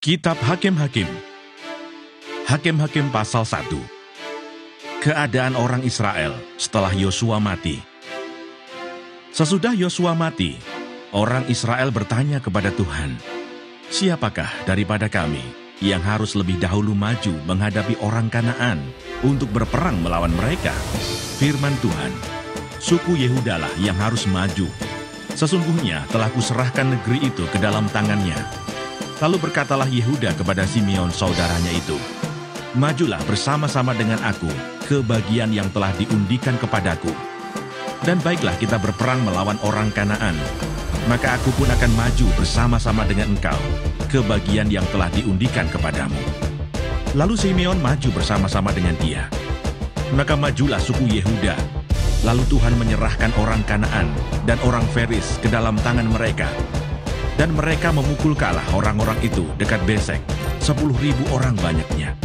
Kitab Hakim-Hakim. Hakim-Hakim pasal 1. Keadaan orang Israel setelah Yosua mati. Sesudah Yosua mati, orang Israel bertanya kepada Tuhan, "Siapakah daripada kami yang harus lebih dahulu maju menghadapi orang Kanaan untuk berperang melawan mereka?" Firman Tuhan, "Suku Yehudalah yang harus maju. Sesungguhnya telah kuserahkan negeri itu ke dalam tangannya." Lalu berkatalah Yehuda kepada Simeon saudaranya itu, "Majulah bersama-sama dengan aku ke bagian yang telah diundikan kepadaku. Dan baiklah kita berperang melawan orang Kanaan. Maka aku pun akan maju bersama-sama dengan engkau ke bagian yang telah diundikan kepadamu." Lalu Simeon maju bersama-sama dengan dia. Maka majulah suku Yehuda. Lalu Tuhan menyerahkan orang Kanaan dan orang Feris ke dalam tangan mereka. Dan mereka memukul kalah orang-orang itu dekat Besek, 10.000 orang banyaknya.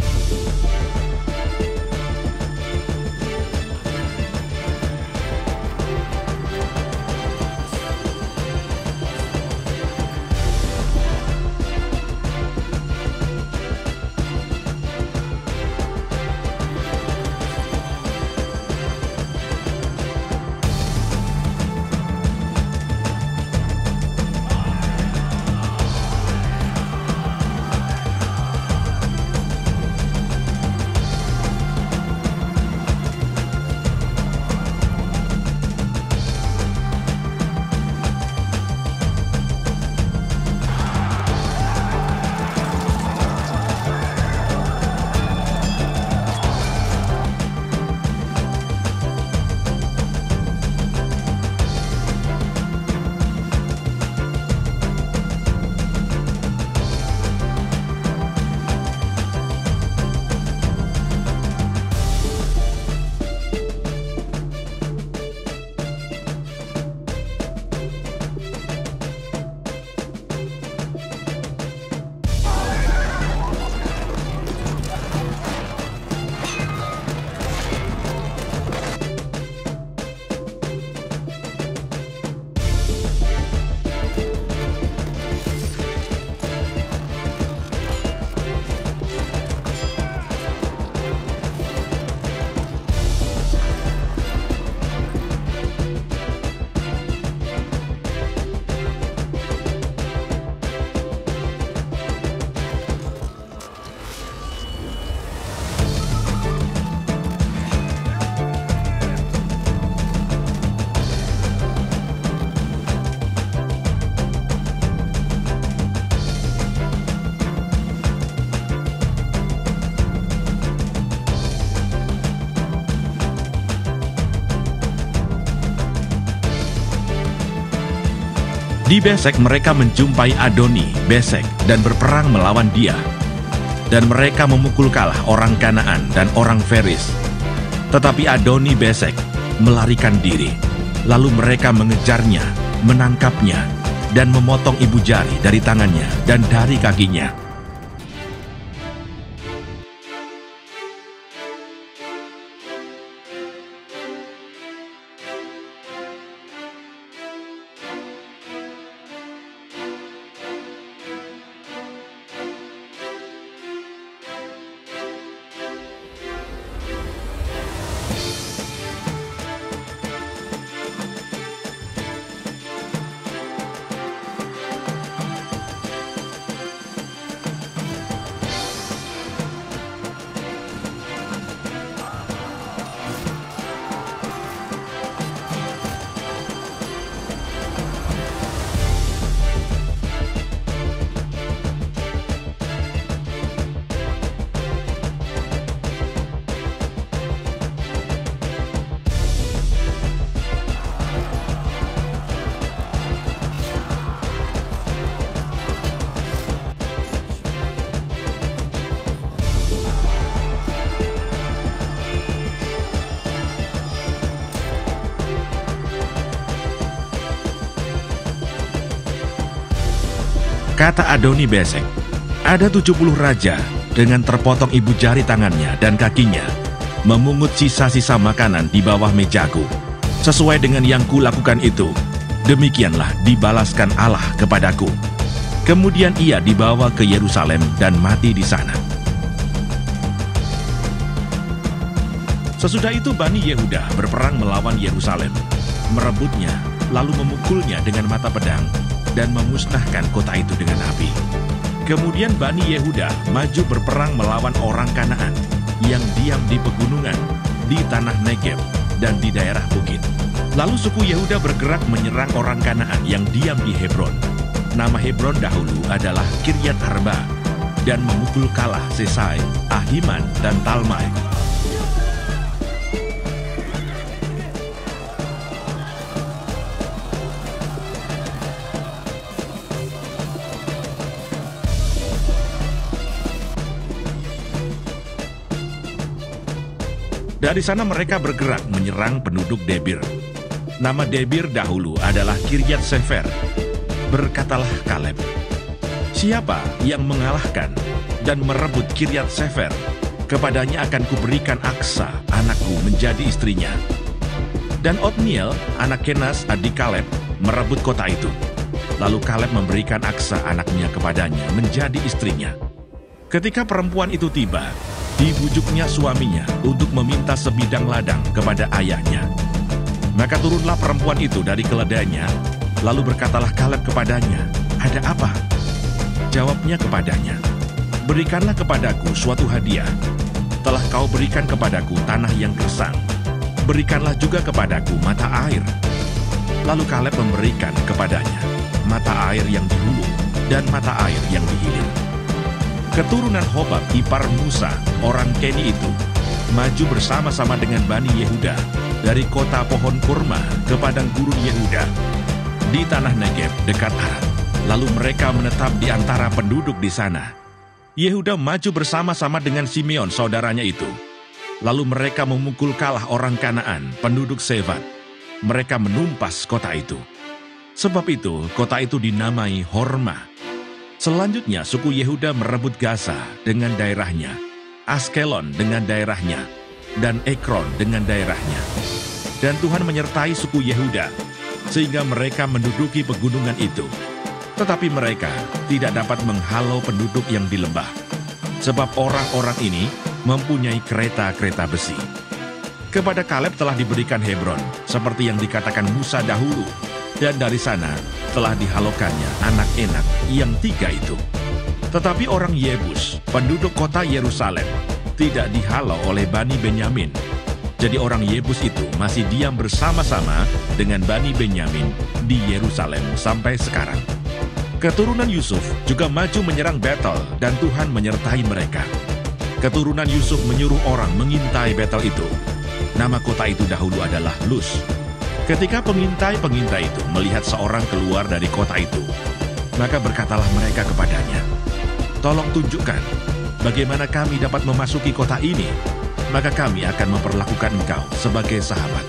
Di Besek mereka menjumpai Adoni Besek dan berperang melawan dia. Dan mereka memukul kalah orang Kanaan dan orang Feris. Tetapi Adoni Besek melarikan diri. Lalu mereka mengejarnya, menangkapnya, dan memotong ibu jari dari tangannya dan dari kakinya. Kata Adoni Besek, "Ada 70 raja dengan terpotong ibu jari tangannya dan kakinya, memungut sisa-sisa makanan di bawah mejaku. Sesuai dengan yang kulakukan itu, demikianlah dibalaskan Allah kepadaku." Kemudian ia dibawa ke Yerusalem dan mati di sana. Sesudah itu Bani Yehuda berperang melawan Yerusalem, merebutnya, lalu memukulnya dengan mata pedang, dan memusnahkan kota itu dengan api. Kemudian Bani Yehuda maju berperang melawan orang Kanaan yang diam di pegunungan, di tanah Negeb, dan di daerah bukit. Lalu suku Yehuda bergerak menyerang orang Kanaan yang diam di Hebron. Nama Hebron dahulu adalah Kiryat Arba, dan memukul kalah Sesai, Ahiman, dan Talmai. Dari sana mereka bergerak menyerang penduduk Debir. Nama Debir dahulu adalah Kiryat Sefer. Berkatalah Kaleb, "Siapa yang mengalahkan dan merebut Kiryat Sefer, kepadanya akan kuberikan Aksa, anakku, menjadi istrinya." Dan Otniel, anak Kenas, adik Kaleb, merebut kota itu. Lalu Kaleb memberikan Aksa, anaknya, kepadanya, menjadi istrinya. Ketika perempuan itu tiba, dibujuknya suaminya untuk meminta sebidang ladang kepada ayahnya. Maka turunlah perempuan itu dari keledainya, lalu berkatalah Kaleb kepadanya, "Ada apa?" Jawabnya kepadanya, "Berikanlah kepadaku suatu hadiah. Telah kau berikan kepadaku tanah yang gersang. Berikanlah juga kepadaku mata air." Lalu Kaleb memberikan kepadanya mata air yang di hulu dan mata air yang di hilir. Keturunan Hobab ipar Musa, orang Keni itu, maju bersama-sama dengan Bani Yehuda dari kota pohon kurma ke padang gurun Yehuda di tanah Negeb dekat Arad. Lalu mereka menetap di antara penduduk di sana. Yehuda maju bersama-sama dengan Simeon saudaranya itu. Lalu mereka memukul kalah orang Kanaan, penduduk Sevat. Mereka menumpas kota itu. Sebab itu kota itu dinamai Horma. Selanjutnya suku Yehuda merebut Gaza dengan daerahnya, Askelon dengan daerahnya, dan Ekron dengan daerahnya. Dan Tuhan menyertai suku Yehuda, sehingga mereka menduduki pegunungan itu. Tetapi mereka tidak dapat menghalau penduduk yang di lembah, sebab orang-orang ini mempunyai kereta-kereta besi. Kepada Kaleb telah diberikan Hebron, seperti yang dikatakan Musa dahulu, dan dari sana telah dihalaukannya anak Enak yang 3 itu. Tetapi orang Yebus, penduduk kota Yerusalem, tidak dihalau oleh Bani Benyamin. Jadi orang Yebus itu masih diam bersama-sama dengan Bani Benyamin di Yerusalem sampai sekarang. Keturunan Yusuf juga maju menyerang Betel, dan Tuhan menyertai mereka. Keturunan Yusuf menyuruh orang mengintai Betel itu. Nama kota itu dahulu adalah Luz. Ketika pengintai-pengintai itu melihat seorang keluar dari kota itu, maka berkatalah mereka kepadanya, "Tolong tunjukkan bagaimana kami dapat memasuki kota ini, maka kami akan memperlakukan engkau sebagai sahabat."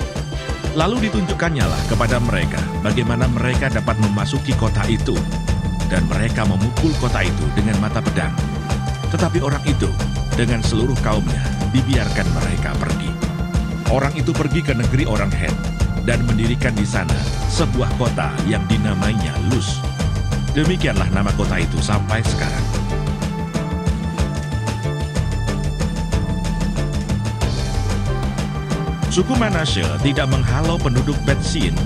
Lalu ditunjukkannya lah kepada mereka bagaimana mereka dapat memasuki kota itu, dan mereka memukul kota itu dengan mata pedang. Tetapi orang itu dengan seluruh kaumnya dibiarkan mereka pergi. Orang itu pergi ke negeri orang Het dan mendirikan di sana sebuah kota yang dinamainya Luz. Demikianlah nama kota itu sampai sekarang. Suku Manasye tidak menghalau penduduk Bet-Sin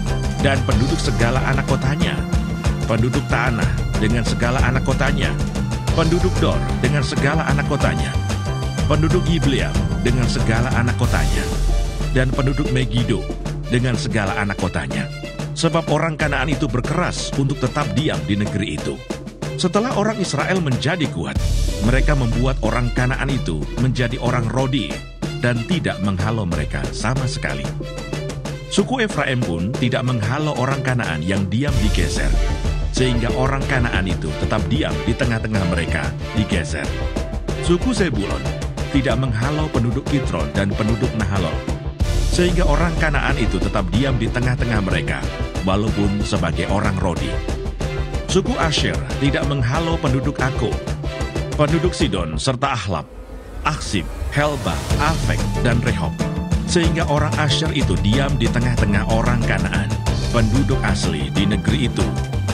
dan penduduk segala anak kotanya, penduduk Tanah dengan segala anak kotanya, penduduk Dor dengan segala anak kotanya, penduduk Yibleam dengan segala anak kotanya, dan penduduk Megido dengan segala anak kotanya. Sebab orang Kanaan itu berkeras untuk tetap diam di negeri itu. Setelah orang Israel menjadi kuat, mereka membuat orang Kanaan itu menjadi orang Rodi, dan tidak menghalau mereka sama sekali. Suku Efraim pun tidak menghalau orang Kanaan yang diam di Geser, sehingga orang Kanaan itu tetap diam di tengah-tengah mereka di Geser. Suku Zebulon tidak menghalau penduduk Kitron dan penduduk Nahalol, sehingga orang Kanaan itu tetap diam di tengah-tengah mereka, walaupun sebagai orang Rodi. Suku Asher tidak menghalau penduduk Ako, penduduk Sidon serta Ahlab, Aksib, Helba, Afek, dan Rehob, sehingga orang Asher itu diam di tengah-tengah orang Kanaan, penduduk asli di negeri itu,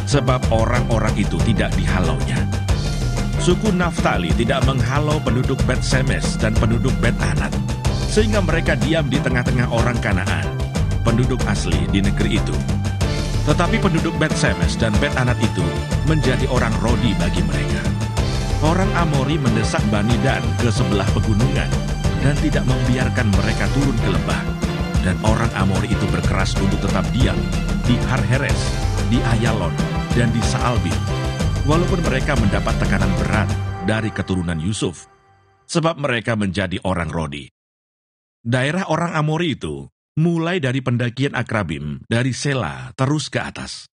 sebab orang-orang itu tidak dihalaunya. Suku Naftali tidak menghalau penduduk Bet-Semes dan penduduk Bet-Anat, sehingga mereka diam di tengah-tengah orang Kanaan, penduduk asli di negeri itu. Tetapi penduduk Bet-Semes dan Bet-Anat itu menjadi orang Rodi bagi mereka. Orang Amori mendesak Bani Dan ke sebelah pegunungan dan tidak membiarkan mereka turun ke lembah. Dan orang Amori itu berkeras untuk tetap diam di Har-Heres, di Ayalon, dan di Saalbim, walaupun mereka mendapat tekanan berat dari keturunan Yusuf, sebab mereka menjadi orang Rodi. Daerah orang Amori itu mulai dari pendakian Akrabim, dari Sela terus ke atas.